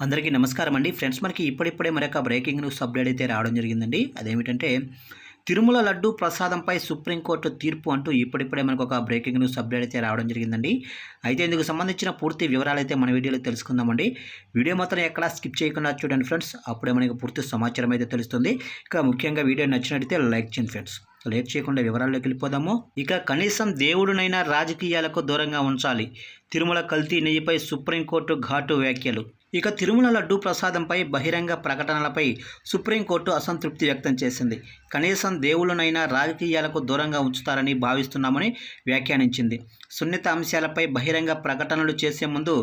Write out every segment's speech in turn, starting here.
అందరికీ నమస్కారం అండి ఫ్రెండ్స్. మనకి ఇప్పుడిప్పుడే మరొక బ్రేకింగ్ న్యూస్ అప్డేట్ అయితే రావడం జరిగిందండి. అదేమిటంటే తిరుమల లడ్డు ప్రసాదంపై సుప్రీంకోర్టు తీర్పు అంటూ ఇప్పుడిప్పుడే మనకు ఒక బ్రేకింగ్ న్యూస్ అప్డేట్ అయితే రావడం జరిగిందండి. అయితే ఇందుకు సంబంధించిన పూర్తి వివరాలు అయితే మన వీడియోలో తెలుసుకుందామండి. వీడియో మాత్రం ఎక్కడా స్కిప్ చేయకుండా చూడండి ఫ్రెండ్స్, అప్పుడే మనకి పూర్తి సమాచారం అయితే తెలుస్తుంది. ఇక ముఖ్యంగా వీడియో నచ్చినట్లయితే లైక్ చేయండి ఫ్రెండ్స్. లేట్ చేయకుండా వివరాల్లోకి వెళ్ళిపోదాము. ఇక కనీసం దేవుడునైనా రాజకీయాలకు దూరంగా ఉంచాలి, తిరుమల కల్తీ నెయ్యిపై సుప్రీంకోర్టు ఘాటు వ్యాఖ్యలు. ఇక తిరుమల లడ్డూ ప్రసాదంపై బహిరంగ ప్రకటనలపై సుప్రీంకోర్టు అసంతృప్తి వ్యక్తం చేసింది. కనీసం దేవుళ్ళనైనా రాజకీయాలకు దూరంగా ఉంచుతారని భావిస్తున్నామని వ్యాఖ్యానించింది. సున్నిత అంశాలపై బహిరంగ ప్రకటనలు చేసే ముందు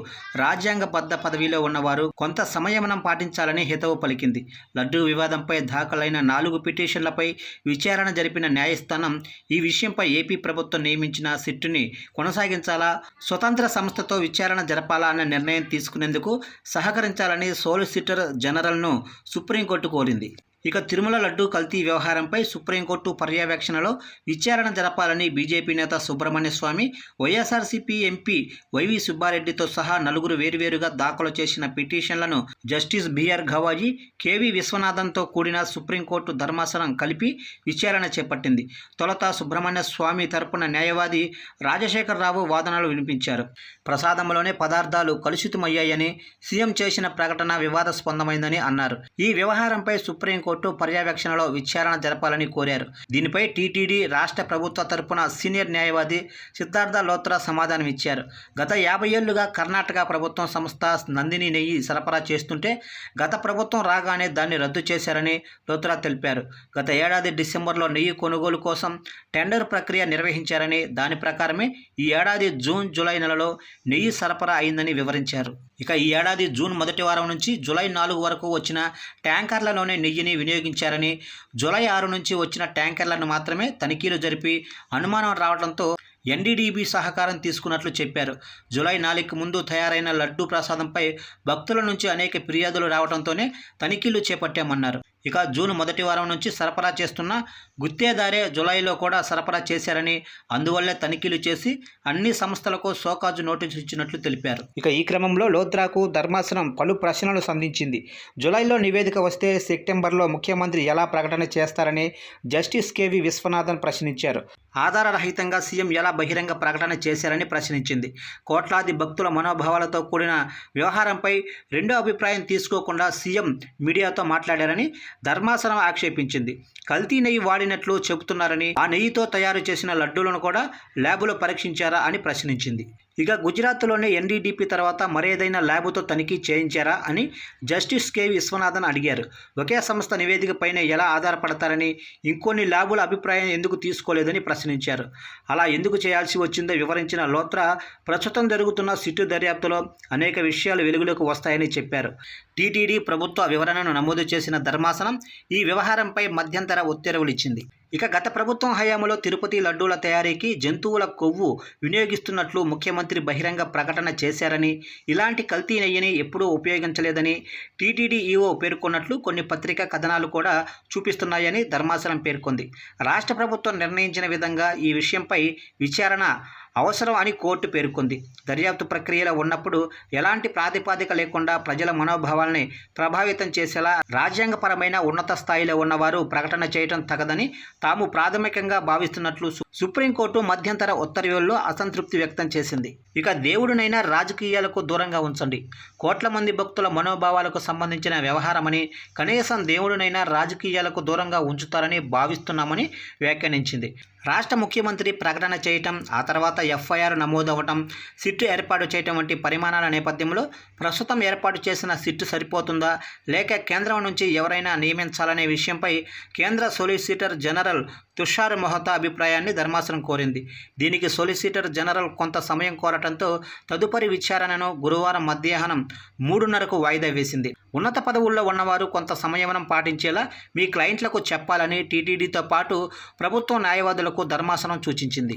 రాజ్యాంగబద్ధ పదవిలో ఉన్నవారు కొంత సంయమనం పాటించాలని హితవు పలికింది. లడ్డూ వివాదంపై దాఖలైన 4 పిటిషన్లపై విచారణ జరిపిన న్యాయస్థానం ఈ విషయంపై ఏపీ ప్రభుత్వం నియమించిన సిట్టుని కొనసాగించాలా, స్వతంత్ర సంస్థతో విచారణ జరపాలా అన్న నిర్ణయం తీసుకునేందుకు సహకరించాలని సోలిసిటర్ జనరల్ను సుప్రీంకోర్టు కోరింది. ఇక తిరుమల లడ్డూ కల్తీ వ్యవహారంపై సుప్రీంకోర్టు పర్యవేక్షణలో విచారణ జరపాలని బీజేపీ నేత సుబ్రహ్మణ్య స్వామి, వైఎస్ఆర్సీపీ ఎంపీ వైవి సుబ్బారెడ్డితో సహా 4 వేరువేరుగా దాఖలు చేసిన పిటిషన్లను జస్టిస్ బిఆర్ గవాయి, కేవీ విశ్వనాథన్తో కూడిన సుప్రీంకోర్టు ధర్మాసనం కలిపి విచారణ చేపట్టింది. తొలుత సుబ్రహ్మణ్య స్వామి తరపున న్యాయవాది రాజశేఖరరావు వాదనలు వినిపించారు. ప్రసాదంలోనే పదార్థాలు కలుషితమయ్యాయని, సీఎం చేసిన ప్రకటన వివాదాస్పదమైందని అన్నారు. ఈ వ్యవహారంపై సుప్రీంకోర్టు పర్యవేక్షణలో విచారణ జరపాలని కోరారు. దీనిపై టీటీడీ రాష్ట్ర ప్రభుత్వ తరపున సీనియర్ న్యాయవాది సిద్ధార్థ లోత్రా సమాధానం ఇచ్చారు. గత 50 ఏళ్లుగా కర్ణాటక ప్రభుత్వం సంస్థ నందిని నెయ్యి సరఫరా చేస్తుంటే గత ప్రభుత్వం రాగానే దాన్ని రద్దు చేశారని లోత్రా తెలిపారు. గత ఏడాది డిసెంబర్లో నెయ్యి కొనుగోలు కోసం టెండర్ ప్రక్రియ నిర్వహించారని, దాని ప్రకారమే ఈ ఏడాది జూన్, జూలై నెలలో నెయ్యి సరఫరా అయిందని వివరించారు. ఇక ఈ ఏడాది జూన్ మొదటి వారం నుంచి జూలై 4 వరకు వచ్చిన ట్యాంకర్లలోనే నెయ్యిని వినియోగించారని, జూలై 6 నుంచి వచ్చిన ట్యాంకర్లను మాత్రమే తనిఖీలు జరిపి అనుమానం రావడంతో ఎన్డీడీబీ సహకారం తీసుకున్నట్లు చెప్పారు. జూలై 4కి ముందు తయారైన లడ్డూ ప్రసాదంపై భక్తుల నుంచి అనేక ఫిర్యాదులు రావడంతోనే తనిఖీలు చేపట్టామన్నారు. ఇక జూన్ మొదటి వారం నుంచి సరఫరా చేస్తున్న గుత్తేదారే జూలైలో కూడా సరఫరా చేశారని, అందువల్లే తనిఖీలు చేసి అన్ని సంస్థలకు షోకాజు నోటీసు ఇచ్చినట్లు తెలిపారు. ఇక ఈ క్రమంలో లోత్రాకు ధర్మాసనం పలు ప్రశ్నలు సంధించింది. జూలైలో నివేదిక వస్తే సెప్టెంబర్లో ముఖ్యమంత్రి ఎలా ప్రకటన చేస్తారని జస్టిస్ కేవీ విశ్వనాథన్ ప్రశ్నించారు. ఆధారరహితంగా సీఎం ఎలా బహిరంగ ప్రకటన చేశారని ప్రశ్నించింది. కోట్లాది భక్తుల మనోభావాలతో కూడిన వ్యవహారంపై రెండో అభిప్రాయం తీసుకోకుండా సీఎం మీడియాతో మాట్లాడారని ధర్మాసనం ఆక్షేపించింది. కల్తీ నెయ్యి వాడినట్లు చెబుతున్నారని, ఆ నెయ్యితో తయారు చేసిన లడ్డూలను కూడా ల్యాబులో పరీక్షించారా అని ప్రశ్నించింది. ఇక గుజరాత్లోని ఎన్డీడీపీ తర్వాత మరేదైనా ల్యాబుతో తనిఖీ చేయించారా అని జస్టిస్ కె విశ్వనాథన్ అడిగారు. ఒకే సంస్థ నివేదికపైనే ఎలా ఆధారపడతారని, ఇంకొన్ని ల్యాబుల అభిప్రాయం ఎందుకు తీసుకోలేదని ప్రశ్నించారు. అలా ఎందుకు చేయాల్సి వచ్చిందో వివరించిన లోత్రా ప్రస్తుతం జరుగుతున్న సిట్టు దర్యాప్తులో అనేక విషయాలు వెలుగులోకి వస్తాయని చెప్పారు. టీటీడీ ప్రభుత్వ వివరణను నమోదు చేసిన ధర్మాసనం ఈ వ్యవహారంపై మధ్యంతర ఉత్తర్వులు ఇచ్చింది. ఇక గత ప్రభుత్వం హయాంలో తిరుపతి లడ్డూల తయారీకి జంతువుల కొవ్వు వినియోగిస్తున్నట్లు ముఖ్యమంత్రి బహిరంగ ప్రకటన చేశారని, ఇలాంటి కల్తీ నెయ్యిని ఎప్పుడూ ఉపయోగించలేదని టీటీడీ ఈవో పేర్కొన్నట్లు కొన్ని పత్రికా కథనాలు కూడా చూపిస్తున్నాయని ధర్మాసనం పేర్కొంది. రాష్ట్ర ప్రభుత్వం నిర్ణయించిన విధంగా ఈ విషయంపై విచారణ అవసరం అని కోర్టు పేర్కొంది. దర్యాప్తు ప్రక్రియలో ఉన్నప్పుడు ఎలాంటి ప్రాతిపదిక లేకుండా ప్రజల మనోభావాల్ని ప్రభావితం చేసేలా రాజ్యాంగపరమైన ఉన్నత స్థాయిలో ఉన్నవారు ప్రకటన చేయడం తగదని తాము ప్రాథమికంగా భావిస్తున్నట్లు సుప్రీంకోర్టు మధ్యంతర ఉత్తర్వుల్లో అసంతృప్తి వ్యక్తం చేసింది. ఇక దేవుడినైనా రాజకీయాలకు దూరంగా ఉంచండి, కోట్ల మంది భక్తుల మనోభావాలకు సంబంధించిన వ్యవహారమని, కనీసం దేవుడినైనా రాజకీయాలకు దూరంగా ఉంచుతారని భావిస్తున్నామని వ్యాఖ్యానించింది. రాష్ట్ర ముఖ్యమంత్రి ప్రకటన చేయటం, ఆ తర్వాత ఎఫ్ఐఆర్ నమోదవటం, సిట్టు ఏర్పాటు చేయటం వంటి పరిమాణాల నేపథ్యంలో ప్రస్తుతం ఏర్పాటు చేసిన సిట్టు సరిపోతుందా, లేక కేంద్రం నుంచి ఎవరైనా నియమించాలనే విషయంపై కేంద్ర సొలిసిటర్ జనరల్ తుషార్ మెహతా అభిప్రాయాన్ని ధర్మాసనం కోరింది. దీనికి సొలిసిటర్ జనరల్ కొంత సమయం కోరటంతో తదుపరి విచారణను గురువారం మధ్యాహ్నం 3:30కు వాయిదా వేసింది. ఉన్నత పదవుల్లో ఉన్నవారు కొంత సంయమనం పాటించేలా మీ క్లయింట్లకు చెప్పాలని టీటీడీతో పాటు ప్రభుత్వ న్యాయవాదులకు ధర్మాసనం సూచించింది.